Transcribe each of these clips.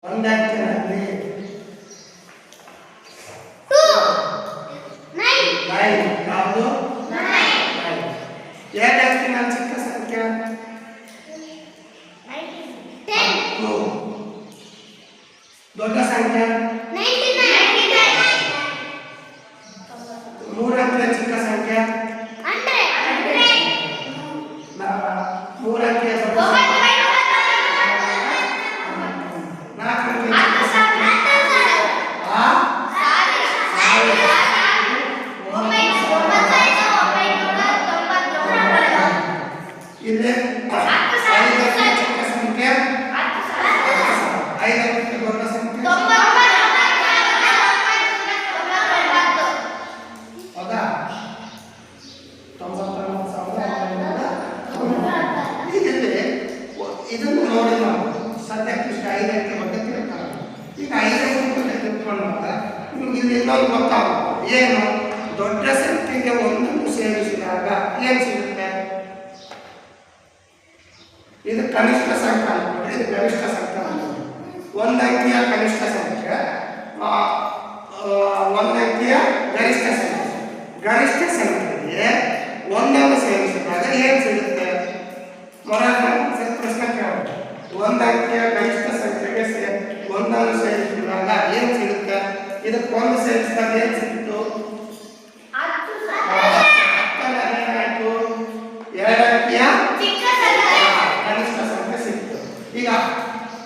ಒಂದಾಗ್ತಿರಲ್ಲಿ ಯಾವುದು ಎರಡಾಗ್ತಿನ ಚಿಕ್ಕ ಸಂಖ್ಯೆ ದೊಡ್ಡ ಸಂಖ್ಯೆ ಮೂರಂಕಿಯ ಚಿಕ್ಕ ಸಂಖ್ಯೆ ಮೂರಂಕಿಯ ದೊಡ್ಡ ಸಂಖ್ಯೆ ಇದನ್ನು ನೋಡಿ ನಾವು ಸದ್ಯಕ್ಕೆ ಇಷ್ಟ ಐದಕ್ಕೆ ಬಗ್ಗೆ ತಿಳ್ಕೊಳ್ಳೋಣ. ಈಗ ಐದಕ್ಕೆ ಬಗ್ಗೆ ತಿಳ್ಕೊಂಡಾಗ ನಿಮ್ಗೆ ಇಲ್ಲಿ ಇನ್ನೊಂದು ಗೊತ್ತಾಗುತ್ತೆ. ಏನು? ದೊಡ್ಡ ಸಂಖ್ಯೆಗೆ ಒಂದನ್ನು ಸೇರಿಸಿದಾಗ ಏನು ಸಿಗುತ್ತೆ? ಇದು ಕನಿಷ್ಠ ಸಂಖ್ಯೆ ಅನ್ಕೊಂಡ್ರೆ ಇದು ಗರಿಷ್ಠ ಸಂಖ್ಯೆ ಅನ್ಕೊಂಡ್ರೆ ಒಂದಂಕಿಯ ಕನಿಷ್ಠ ಸಂಖ್ಯೆ ಒಂದಂಕಿಯ ಗರಿಷ್ಠ ಸಂಖ್ಯೆ. ಗರಿಷ್ಠ ಸಂಖ್ಯೆಗೆ ಒಂದನ್ನು ಸೇರಿಸಿದಾಗ ಏನು ಸಿಗುತ್ತೆ? ಪ್ರಶ್ನೆ ಕೇಳೋದು. ಒಂದಂಕಿಯ ಗರಿಷ್ಠ ಸಂಖ್ಯೆಗೆ ಒಂದನ್ನು ಸೇರಿಸಿದಾಗ ಏನು ಸಿಗುತ್ತೆ? ಇದಕ್ಕೆ ಒಂದು ಸೇರಿಸಿದಾಗ ಏನು ಸಿಕ್ತು? ಏನಾಯ್ತು? ಎರಡಂಕಿಯ ಕನಿಷ್ಠ ಸಂಖ್ಯೆ ಸಿಕ್ತು. ಈಗ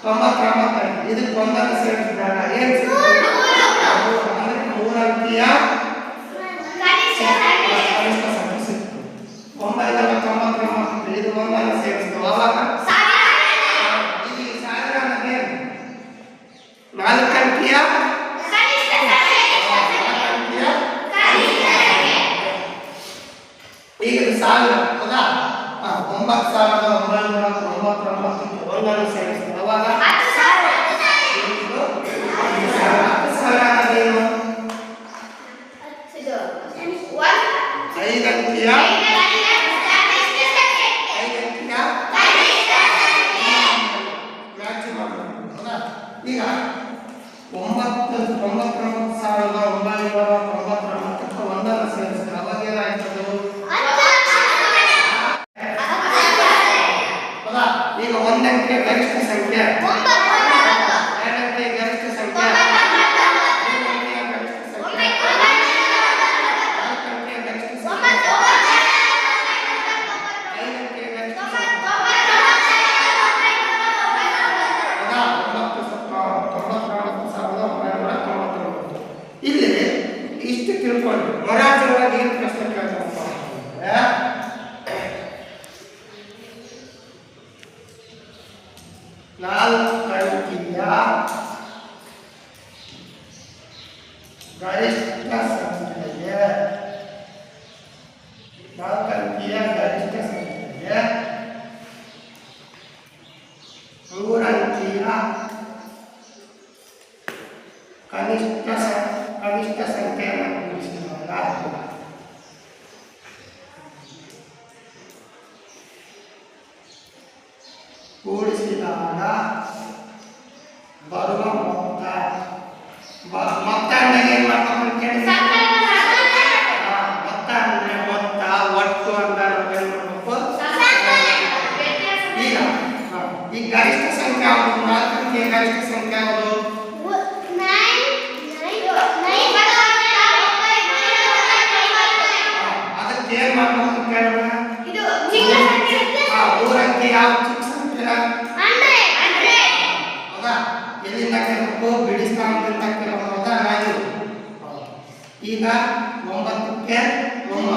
99 ಇದಕ್ಕೆ ಒಂದನ್ನು ಸೇರಿಸಿದಾಗ ಏನು ಸಿಕ್ತು? ಅಂದ್ರೆ ಮೂರಂಕಿಯ ಕನಿಷ್ಠ ಸಂಖ್ಯೆ ಸಿಕ್ತು. 999 ಇದು ಒಂದನ್ನು ಸೇರಿಸಿತು. ಅವಾಗ ನಾಲ್ಕಂಕಿಯ ಈಗ ಇದು 1000 ಹೌದಾ? 9,999 ಒಂದನ್ನು ಸೇರಿಸಿತು. ಅವಾಗ 10,000 ಏನು? ಐದಂಕಿಯ ಮ್ಯಾಕ್ಸಿಮಮ್ ಹೌದಾ? ಈಗ 99,999 ಒಂದನ್ನು ಸೇರಿಸಿದ್ರೆ ಅವಾಗ ಏನಾಯ್ತದು? ಹೌದಾ? ಈಗ ಒಂದಂಕಿಯ ಗರಿಷ್ಠ ಸಂಖ್ಯೆ ಎರಡಂಕಿಯ ಗರಿಷ್ಠ ಸಂಖ್ಯೆ ಮೂರಂಕಿಯ ಗರಿಷ್ಠ ಸಂಖ್ಯೆ ನಾಲ್ಕಂಕಿಯ ಗರಿಷ್ಠ ಸಂಖ್ಯೆ ಐದಂಕಿಯ ಗರಿಷ್ಠ ಸಂಖ್ಯೆ ಇಲ್ಲಿ ಇಷ್ಟು ತಿಳ್ಕೊಂಡು ಮೊರಾರ್ಜಿಯೊಳಗೆ ಏನು ಪ್ರಶ್ನೆ ಕೇಳ್ತಾರಪ್ಪ ಅಂತಂದ್ರೆ ನಾಲ್ಕಂಕಿಯ ಗರಿಷ್ಠ ಸಂಖ್ಯೆಗೆ ನಾಲ್ಕಂಕಿಯ ಗರಿಷ್ಠ ಸಂಖ್ಯೆಗೆ ಮೂರಂಕಿಯ ಕನಿಷ್ಠ ಸಂಖ್ಯೆಯನ್ನು ಕೂಡಿಸಿದಾಗ ಬರುವ ಮೊತ್ತ ಅಂದ್ರೆ ಏನು ಮಾಡ್ಬೇಕು ಅಂತ ಹೇಳಿ ಮೊತ್ತ ಅಂದ್ರೆ ಮೊತ್ತ ಒಟ್ಟು ಅಂತ ಏನು ಮಾಡಬೇಕು? ಈಗ ಗರಿಷ್ಠ ಸಂಖ್ಯೆ ಯಾವುದು? ನಾಲ್ಕಂಕಿಯ ಗರಿಷ್ಠ ಸಂಖ್ಯೆ ಯಾವುದು? ಅದಕ್ಕೆ ಏನ್ ಮಾಡ್ಬೇಕು ಕೇಳೋಣ. ಮೂರಂಕಿ ಯಾವ ಚಿಕ್ಕ ಸಂಖ್ಯೆ? ಹೌದಾ? ಎಲ್ಲಿಂದ ಕೇಳಬೇಕು? ಬಿಡಿ ಸ್ಥಾನದಿಂದ ಕೇಳಬೇಕು. ಹೌದಾ? ಈಗ 9ಕ್ಕೆ 9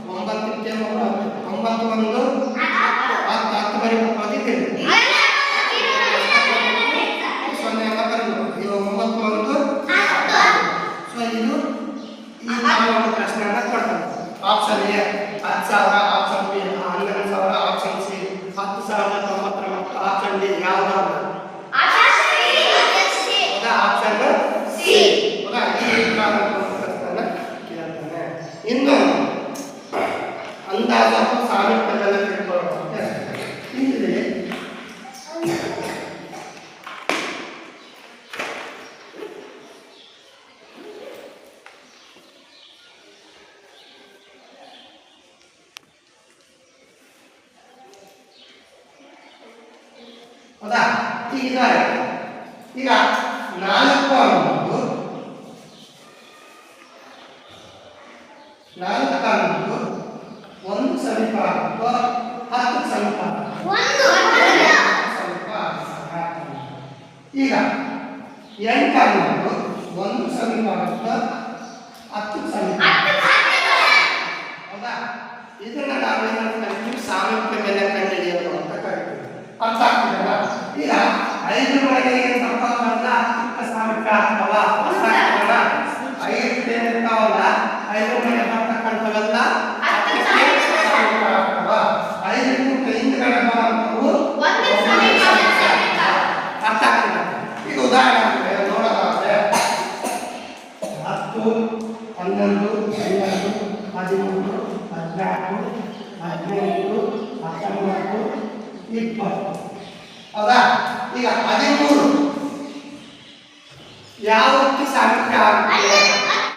9ಕ್ಕೆ 9 9 1 10 ಬರೀಬೇಕು. ಅದಕ್ಕೆ 0 ಎಲ್ಲ ಬರೀಬೇಕು. ಇದು 9 1 ಸೊ ಇದು ಈ ಒಂದು ಪ್ರಶ್ನೆಯನ್ನು ಕೊಡ್ತಾರೆ. Option A 10,000, option B 11,000, option C 10,099, option D ಯಾವುದು? Option C. ಹೌದಾ? ಈ ಪ್ರಶ್ನೆಯನ್ನು ಕೇಳ್ತಾನೆ. ಇನ್ನು ಅಂದಾಜು ಸಾಮೀಪ್ಯದಲ್ಲಿ ತಿಳ್ಕೊಳ್ಳೋಣ. ಇಲ್ಲಿ ಹೌದಾ? ಈಗ ಇದಾಯ್ತು. ಈಗ 4 ಅನ್ನೋದು 1 ಸಮೀಪ ಆಗುತ್ತೋ 10 ಸಮೀಪ ಆಗುತ್ತೋ? ಸಮೀಪ ಆಗುತ್ತೆ. ಈಗ 8 ಅನ್ನೋದು 1 ಸಮೀಪ ಆಗುತ್ತೋ 10 ಸಮೀಪ ಹೌದಾ? ಇದನ್ನ ನಾವು ಏನಂತ ಕರಿತೀವಿ? ಸಾಮೀಪ್ಯ ಬೆಲೆ ಕಂಡುಹಿಡಿಯೋದು ಅಂತ ಕರಿತೀವಿ. ಅರ್ಥ ಆಗ್ತಿದೆಯಲ್ಲ? ಈಗ 5 ಒಳಗೆ ಏನು ಬರ್ತಾವಲ್ಲ 10ಕ್ಕೆ ಸಾಮೀಪ್ಯ ಆಗ್ತಾವ. ಅರ್ಥ ಆಗ್ತದಲ್ಲ? 5 ಏನಿರ್ತಾವಲ್ಲ 5 ಒಳಗೆ ಬರ್ತಕ್ಕಂಥವೆಲ್ಲ 10ಕ್ಕೆ ಸಾಮೀಪ್ಯ ಆಗ್ತಾವ. 5 ಹಿಂದ್ಗಡೆ ಬರುವಂಥವು ಅರ್ಥ ಆಗ್ತಿದೆ. ಈಗ ಉದಾಹರಣೆ ನೋಡೋದಾದ್ರೆ 10, 11, 12, 13, 14, 15, 19, 20 ಹೌದಾ? ಈಗ 13 ಯಾವಕ್ಕೆ ಸಾಮೀಪ್ಯ ಆಗುತ್ತೆ?